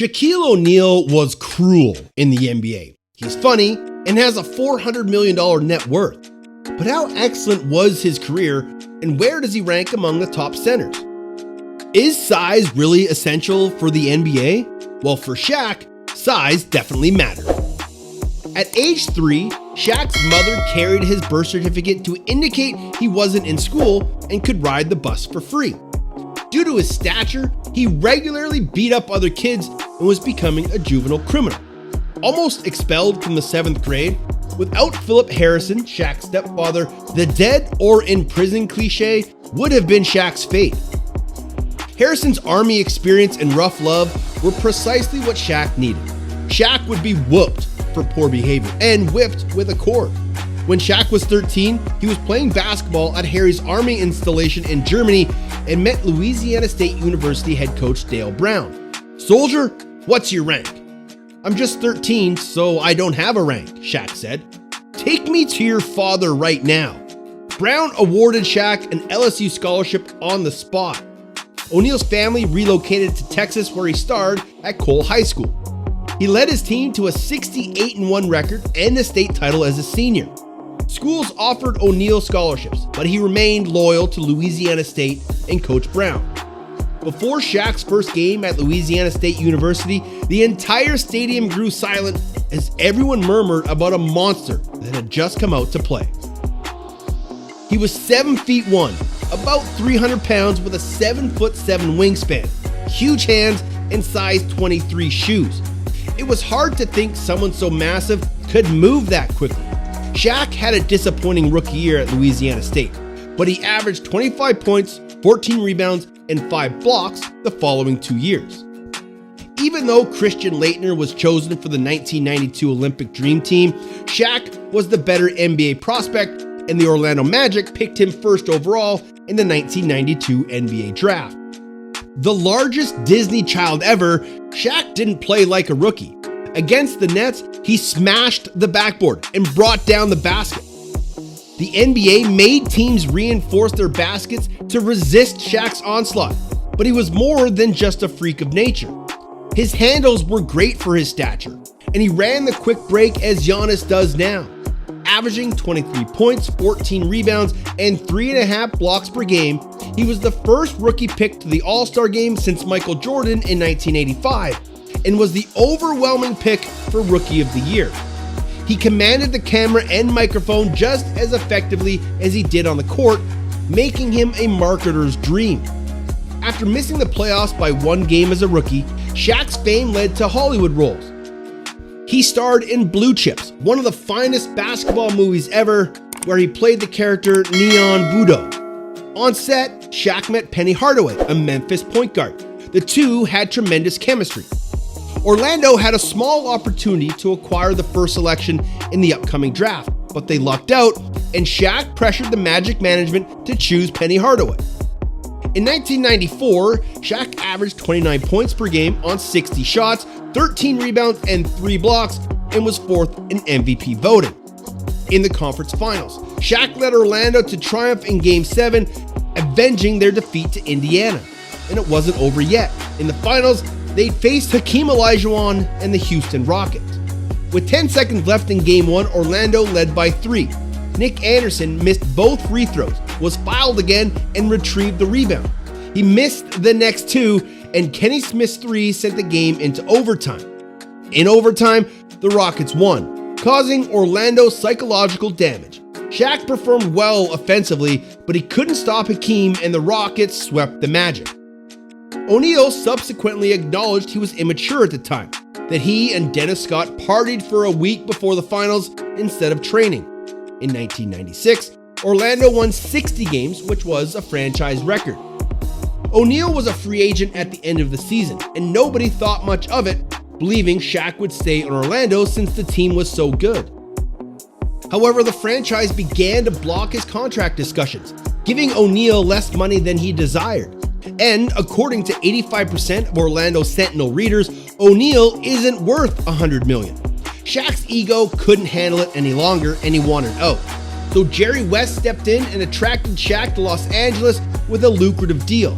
Shaquille O'Neal was cruel in the NBA. He's funny and has a $400 million net worth. But how excellent was his career, and where does he rank among the top centers? Is size really essential for the NBA? Well, for Shaq, size definitely mattered. At age 3, Shaq's mother carried his birth certificate to indicate he wasn't in school and could ride the bus for free. Due to his stature, he regularly beat up other kids and was becoming a juvenile criminal. Almost expelled from the 7th grade, without Philip Harrison, Shaq's stepfather, the dead or in prison cliche would have been Shaq's fate. Harrison's army experience and rough love were precisely what Shaq needed. Shaq would be whooped for poor behavior and whipped with a cord. When Shaq was 13, he was playing basketball at Harry's army installation in Germany and met Louisiana State University head coach Dale Brown. "Soldier, what's your rank?" "I'm just 13, so I don't have a rank," Shaq said. "Take me to your father right now." Brown awarded Shaq an LSU scholarship on the spot. O'Neal's family relocated to Texas, where he starred at Cole High School. He led his team to a 68-1 record and a state title as a senior. Schools offered O'Neal scholarships, but he remained loyal to Louisiana State and Coach Brown. Before Shaq's first game at Louisiana State University, the entire stadium grew silent as everyone murmured about a monster that had just come out to play. He was 7'1", about 300 pounds with a 7'7" wingspan, huge hands, and size 23 shoes. It was hard to think someone so massive could move that quickly. Shaq had a disappointing rookie year at Louisiana State, but he averaged 25 points, 14 rebounds, and 5 blocks the following 2 years. Even though Christian Laettner was chosen for the 1992 Olympic Dream Team, Shaq was the better NBA prospect, and the Orlando Magic picked him first overall in the 1992 NBA Draft. The largest Disney child ever, Shaq didn't play like a rookie. Against the Nets, he smashed the backboard and brought down the basket. The NBA made teams reinforce their baskets to resist Shaq's onslaught, but he was more than just a freak of nature. His handles were great for his stature, and he ran the quick break as Giannis does now. Averaging 23 points, 14 rebounds, and 3.5 blocks per game, he was the first rookie picked to the All-Star game since Michael Jordan in 1985, and was the overwhelming pick for Rookie of the Year. He commanded the camera and microphone just as effectively as he did on the court, making him a marketer's dream. After missing the playoffs by 1 game as a rookie, Shaq's fame led to Hollywood roles. He starred in Blue Chips, one of the finest basketball movies ever, where he played the character Neon Budo. On set, Shaq met Penny Hardaway, a Memphis point guard. The two had tremendous chemistry. Orlando had a small opportunity to acquire the first selection in the upcoming draft, but they lucked out, and Shaq pressured the Magic management to choose Penny Hardaway. In 1994, Shaq averaged 29 points per game on 60 shots, 13 rebounds, and 3 blocks, and was 4th in MVP voting. In the conference finals, Shaq led Orlando to triumph in Game 7, avenging their defeat to Indiana. And it wasn't over yet. In the finals, they faced Hakeem Olajuwon and the Houston Rockets. With 10 seconds left in Game 1, Orlando led by 3. Nick Anderson missed both free throws, was fouled again, and retrieved the rebound. He missed the next 2, and Kenny Smith's 3 sent the game into overtime. In overtime, the Rockets won, causing Orlando psychological damage. Shaq performed well offensively, but he couldn't stop Hakeem, and the Rockets swept the Magic. O'Neal subsequently acknowledged he was immature at the time, that he and Dennis Scott partied for a week before the finals instead of training. In 1996, Orlando won 60 games, which was a franchise record. O'Neal was a free agent at the end of the season, and nobody thought much of it, believing Shaq would stay in Orlando since the team was so good. However, the franchise began to block his contract discussions, giving O'Neal less money than he desired. And according to 85% of Orlando Sentinel readers, O'Neal isn't worth $100 million. Shaq's ego couldn't handle it any longer, and he wanted out. So Jerry West stepped in and attracted Shaq to Los Angeles with a lucrative deal.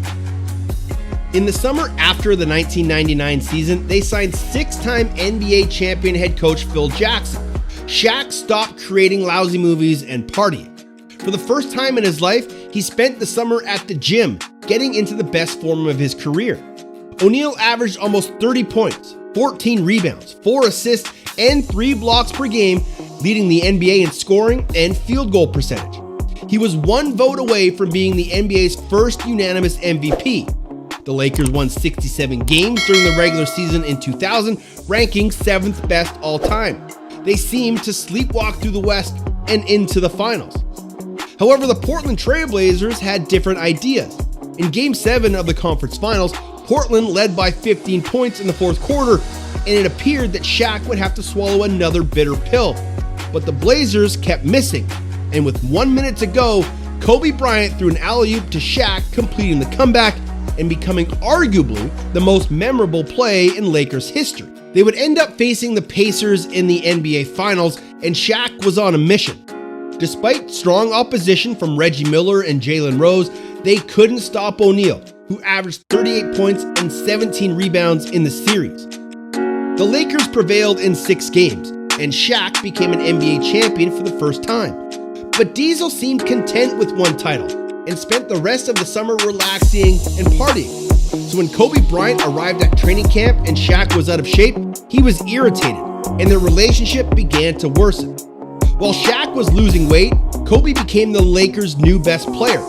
In the summer after the 1999 season, they signed six-time NBA champion head coach Phil Jackson. Shaq stopped creating lousy movies and partying. For the first time in his life, he spent the summer at the gym, getting into the best form of his career. O'Neal averaged almost 30 points, 14 rebounds, 4 assists, and 3 blocks per game, leading the NBA in scoring and field goal percentage. He was one vote away from being the NBA's first unanimous MVP. The Lakers won 67 games during the regular season in 2000, ranking 7th best all time. They seemed to sleepwalk through the West and into the finals. However, the Portland Trail Blazers had different ideas. In Game 7 of the conference finals, Portland led by 15 points in the fourth quarter, and it appeared that Shaq would have to swallow another bitter pill. But the Blazers kept missing, and with 1 minute to go, Kobe Bryant threw an alley-oop to Shaq, completing the comeback and becoming arguably the most memorable play in Lakers history. They would end up facing the Pacers in the NBA Finals, and Shaq was on a mission. Despite strong opposition from Reggie Miller and Jalen Rose, they couldn't stop O'Neal, who averaged 38 points and 17 rebounds in the series. The Lakers prevailed in 6 games, and Shaq became an NBA champion for the first time. But Diesel seemed content with one title, and spent the rest of the summer relaxing and partying. So when Kobe Bryant arrived at training camp and Shaq was out of shape, he was irritated, and their relationship began to worsen. While Shaq was losing weight, Kobe became the Lakers' new best player.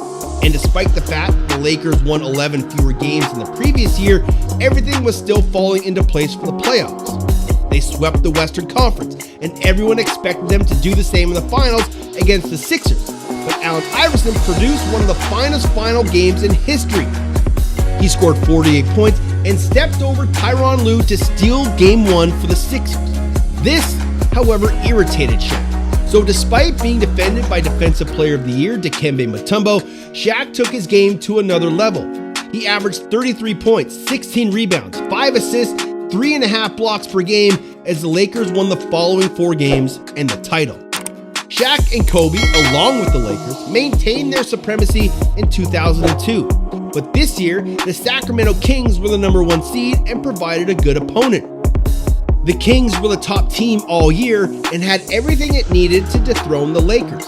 And despite the fact the Lakers won 11 fewer games than the previous year, everything was still falling into place for the playoffs. They swept the Western Conference, and everyone expected them to do the same in the finals against the Sixers. But Allen Iverson produced one of the finest final games in history. He scored 48 points and stepped over Tyronn Lue to steal Game 1 for the Sixers. This, however, irritated Shaq. So despite being defended by Defensive Player of the Year Dikembe Mutombo, Shaq took his game to another level. He averaged 33 points, 16 rebounds, 5 assists, 3.5 blocks per game as the Lakers won the following 4 games and the title. Shaq and Kobe, along with the Lakers, maintained their supremacy in 2002. But this year, the Sacramento Kings were the number 1 seed and provided a good opponent. The Kings were the top team all year and had everything it needed to dethrone the Lakers.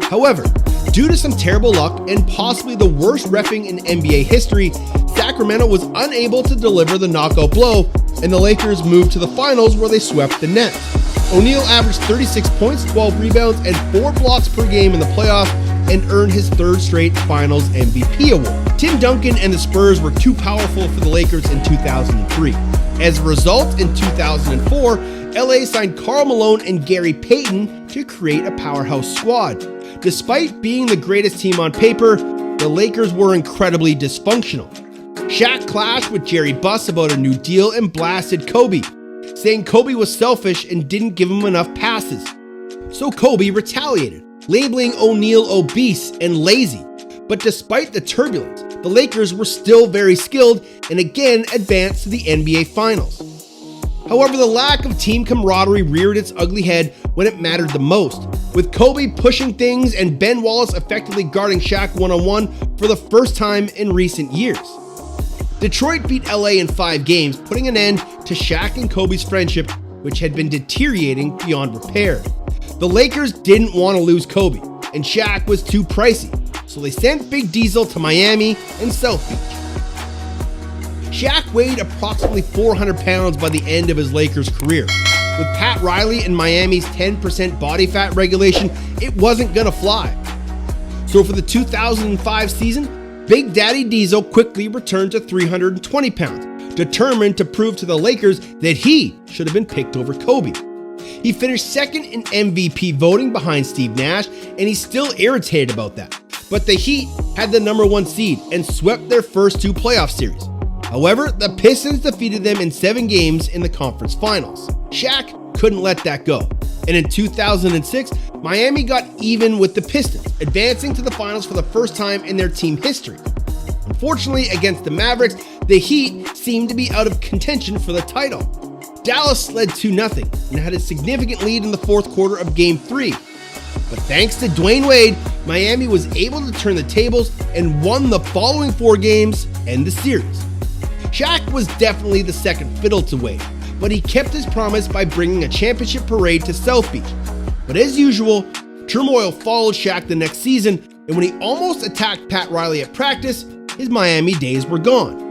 However, due to some terrible luck and possibly the worst reffing in NBA history, Sacramento was unable to deliver the knockout blow, and the Lakers moved to the finals where they swept the Nets. O'Neal averaged 36 points, 12 rebounds, and 4 blocks per game in the playoffs and earned his 3rd straight Finals MVP award. Tim Duncan and the Spurs were too powerful for the Lakers in 2003. As a result, in 2004, LA signed Karl Malone and Gary Payton to create a powerhouse squad. Despite being the greatest team on paper, the Lakers were incredibly dysfunctional. Shaq clashed with Jerry Buss about a new deal and blasted Kobe, saying Kobe was selfish and didn't give him enough passes. So Kobe retaliated, labeling O'Neal obese and lazy. But despite the turbulence, the Lakers were still very skilled and again advanced to the NBA Finals. However, the lack of team camaraderie reared its ugly head when it mattered the most, with Kobe pushing things and Ben Wallace effectively guarding Shaq one-on-one for the first time in recent years. Detroit beat LA in 5 games, putting an end to Shaq and Kobe's friendship, which had been deteriorating beyond repair. The Lakers didn't want to lose Kobe, and Shaq was too pricey, so they sent Big Diesel to Miami and South Beach. Shaq weighed approximately 400 pounds by the end of his Lakers career. With Pat Riley and Miami's 10% body fat regulation, it wasn't gonna fly. So for the 2005 season, Big Daddy Diesel quickly returned to 320 pounds, determined to prove to the Lakers that he should have been picked over Kobe. He finished second in MVP voting behind Steve Nash, and he's still irritated about that. But the Heat had the number 1 seed and swept their first 2 playoff series. However, the Pistons defeated them in 7 games in the conference finals. Shaq couldn't let that go. And in 2006, Miami got even with the Pistons, advancing to the finals for the first time in their team history. Unfortunately, against the Mavericks, the Heat seemed to be out of contention for the title. Dallas led 2-0 and had a significant lead in the fourth quarter of Game 3. But thanks to Dwayne Wade, Miami was able to turn the tables and won the following 4 games and the series. Shaq was definitely the second fiddle to Wade, but he kept his promise by bringing a championship parade to South Beach. But as usual, turmoil followed Shaq the next season, and when he almost attacked Pat Riley at practice, his Miami days were gone.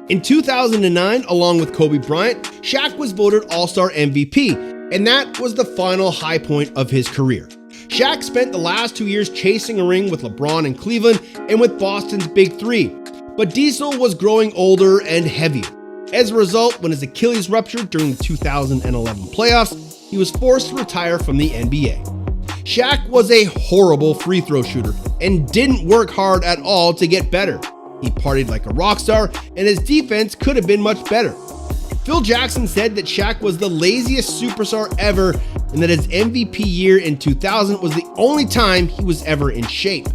In 2009, along with Kobe Bryant, Shaq was voted All-Star MVP, and that was the final high point of his career. Shaq spent the last 2 years chasing a ring with LeBron in Cleveland and with Boston's Big Three, but Diesel was growing older and heavier. As a result, when his Achilles ruptured during the 2011 playoffs, he was forced to retire from the NBA. Shaq was a horrible free throw shooter and didn't work hard at all to get better. He partied like a rock star, and his defense could have been much better. Phil Jackson said that Shaq was the laziest superstar ever and that his MVP year in 2000 was the only time he was ever in shape.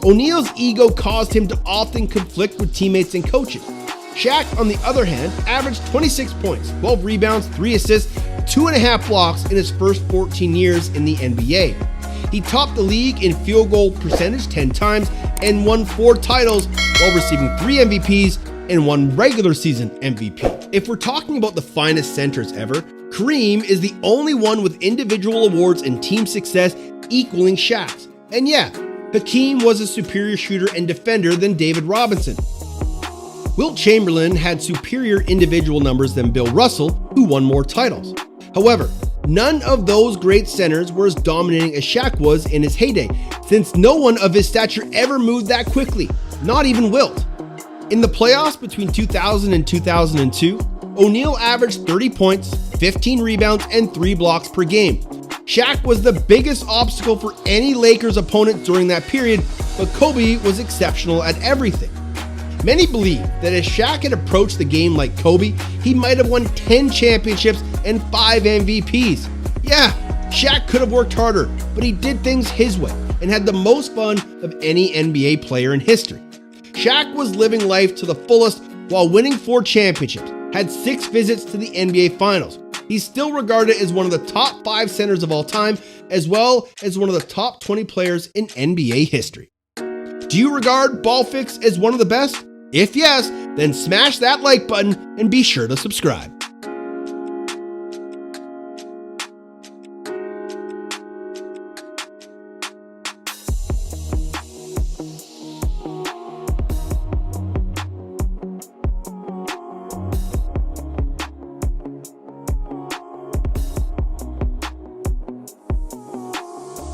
O'Neal's ego caused him to often conflict with teammates and coaches. Shaq, on the other hand, averaged 26 points, 12 rebounds, 3 assists, 2.5 blocks in his first 14 years in the NBA. He topped the league in field goal percentage 10 times and won 4 titles while receiving 3 MVPs and 1 regular season MVP. If we're talking about the finest centers ever, Kareem is the only one with individual awards and team success equaling Shaq's. And yeah, Hakeem was a superior shooter and defender than David Robinson. Wilt Chamberlain had superior individual numbers than Bill Russell, who won more titles. However, none of those great centers were as dominating as Shaq was in his heyday, since no one of his stature ever moved that quickly, not even Wilt. In the playoffs between 2000 and 2002, O'Neal averaged 30 points, 15 rebounds, and 3 blocks per game. Shaq was the biggest obstacle for any Lakers opponent during that period, but Kobe was exceptional at everything. Many believe that if Shaq had approached the game like Kobe, he might have won 10 championships and 5 MVPs. Yeah, Shaq could have worked harder, but he did things his way and had the most fun of any NBA player in history. Shaq was living life to the fullest while winning 4 championships, had 6 visits to the NBA Finals. He's still regarded as one of the top 5 centers of all time, as well as one of the top 20 players in NBA history. Do you regard BallFlix as one of the best? If yes, then smash that like button and be sure to subscribe.